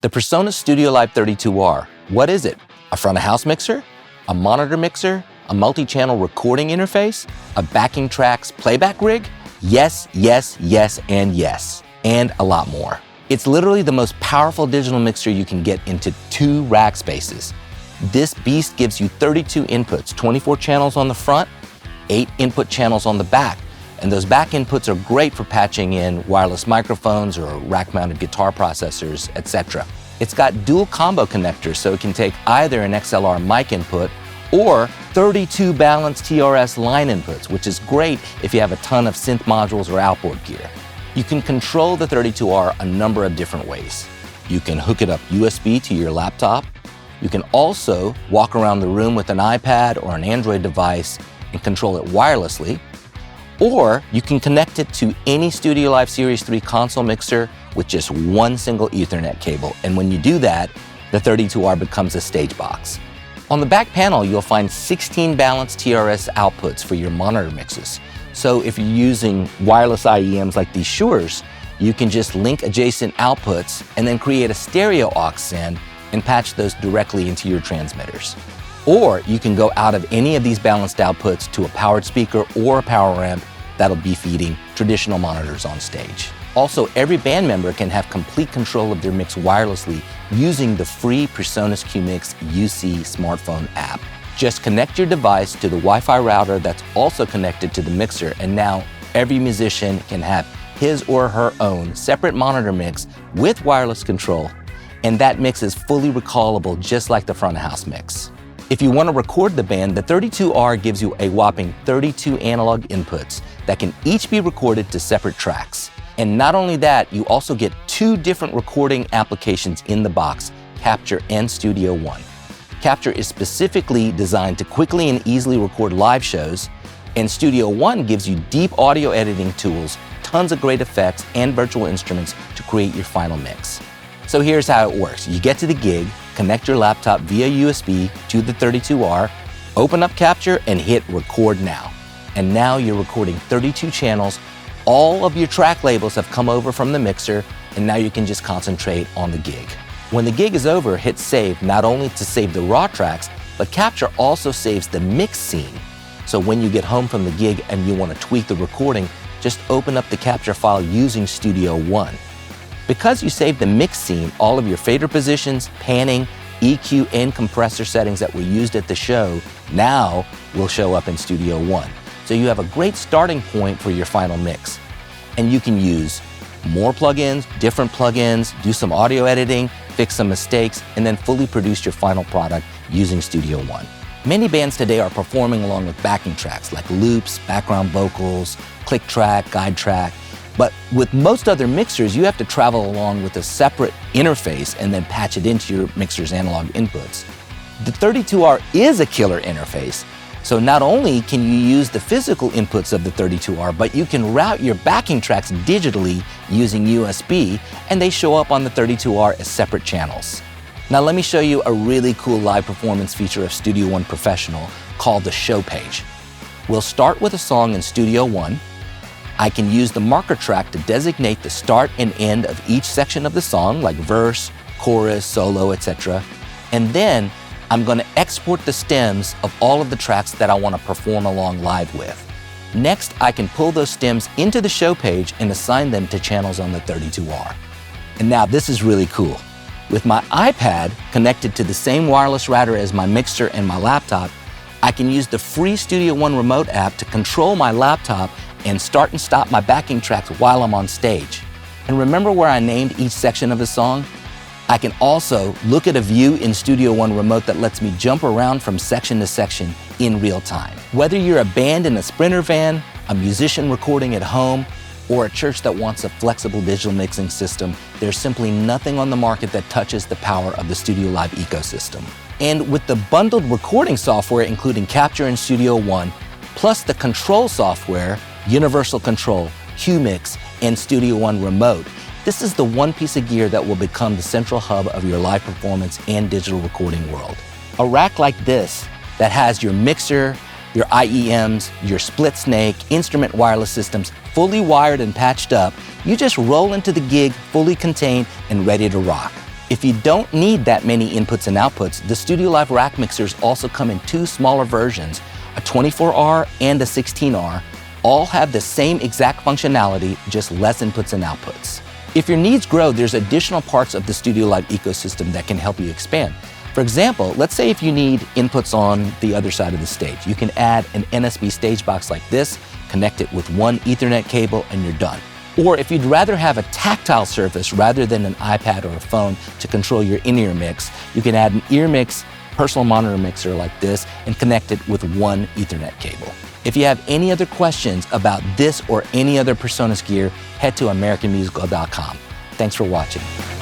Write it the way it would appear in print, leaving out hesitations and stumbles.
The PreSonus StudioLive 32R. What is it? A front-of-house mixer? A monitor mixer? A multi-channel recording interface? A backing tracks playback rig? Yes, yes, yes, and yes. And a lot more. It's literally the most powerful digital mixer you can get into 2 rack spaces. This beast gives you 32 inputs, 24 channels on the front, 8 input channels on the back. And those back inputs are great for patching in wireless microphones or rack-mounted guitar processors, etc. It's got dual combo connectors, so it can take either an XLR mic input or 32 balanced TRS line inputs, which is great if you have a ton of synth modules or outboard gear. You can control the 32R a number of different ways. You can hook it up USB to your laptop. You can also walk around the room with an iPad or an Android device and control it wirelessly. Or you can connect it to any StudioLive Series 3 console mixer with just one single Ethernet cable. And when you do that, the 32R becomes a stage box. On the back panel, you'll find 16 balanced TRS outputs for your monitor mixes. So if you're using wireless IEMs like these Shures, you can just link adjacent outputs and then create a stereo aux send and patch those directly into your transmitters. Or you can go out of any of these balanced outputs to a powered speaker or a power amp that'll be feeding traditional monitors on stage. Also, every band member can have complete control of their mix wirelessly using the free PreSonus QMix UC smartphone app. Just connect your device to the Wi-Fi router that's also connected to the mixer, and now every musician can have his or her own separate monitor mix with wireless control, and that mix is fully recallable just like the front-of-house mix. If you want to record the band, the 32R gives you a whopping 32 analog inputs that can each be recorded to separate tracks. And not only that, you also get 2 different recording applications in the box, Capture and Studio1. Capture is specifically designed to quickly and easily record live shows, and Studio1 gives you deep audio editing tools, tons of great effects, and virtual instruments to create your final mix. So here's how it works. You get to the gig, connect your laptop via USB to the 32R, open up Capture, and hit Record Now. And now you're recording 32 channels. All of your track labels have come over from the mixer, and now you can just concentrate on the gig. When the gig is over, hit Save, not only to save the raw tracks, but Capture also saves the mix scene. So when you get home from the gig and you want to tweak the recording, just open up the Capture file using Studio1. Because you saved the mix scene, all of your fader positions, panning, EQ, and compressor settings that were used at the show now will show up in Studio1. So you have a great starting point for your final mix. And you can use more plugins, different plugins, do some audio editing, fix some mistakes, and then fully produce your final product using Studio1. Many bands today are performing along with backing tracks like loops, background vocals, click track, guide track. But with most other mixers, you have to travel along with a separate interface and then patch it into your mixer's analog inputs. The 32R is a killer interface, so not only can you use the physical inputs of the 32R, but you can route your backing tracks digitally using USB, and they show up on the 32R as separate channels. Now let me show you a really cool live performance feature of Studio1 Professional called the Show Page. We'll start with a song in Studio1. I can use the marker track to designate the start and end of each section of the song, like verse, chorus, solo, etc. And then I'm going to export the stems of all of the tracks that I want to perform along live with. Next, I can pull those stems into the show page and assign them to channels on the 32R. And now this is really cool. With my iPad connected to the same wireless router as my mixer and my laptop, I can use the free Studio1 Remote app to control my laptop and start and stop my backing tracks while I'm on stage. And remember where I named each section of the song? I can also look at a view in Studio1 Remote that lets me jump around from section to section in real time. Whether you're a band in a Sprinter van, a musician recording at home, or a church that wants a flexible digital mixing system, there's simply nothing on the market that touches the power of the StudioLive ecosystem. And with the bundled recording software, including Capture and Studio1, plus the control software, Universal Control, QMix, and Studio1 Remote, this is the one piece of gear that will become the central hub of your live performance and digital recording world. A rack like this that has your mixer, your IEMs, your split snake, instrument wireless systems fully wired and patched up, you just roll into the gig fully contained and ready to rock. If you don't need that many inputs and outputs, the StudioLive Rack mixers also come in two smaller versions, a 24R and a 16R. All have the same exact functionality, just less inputs and outputs. If your needs grow, there's additional parts of the StudioLive ecosystem that can help you expand. For example, let's say if you need inputs on the other side of the stage, you can add an NSB stage box like this, connect it with one Ethernet cable, and you're done. Or if you'd rather have a tactile surface rather than an iPad or a phone to control your in-ear mix, you can add an ear mix personal monitor mixer like this and connect it with one Ethernet cable. If you have any other questions about this or any other PreSonus gear, head to AmericanMusical.com. Thanks for watching.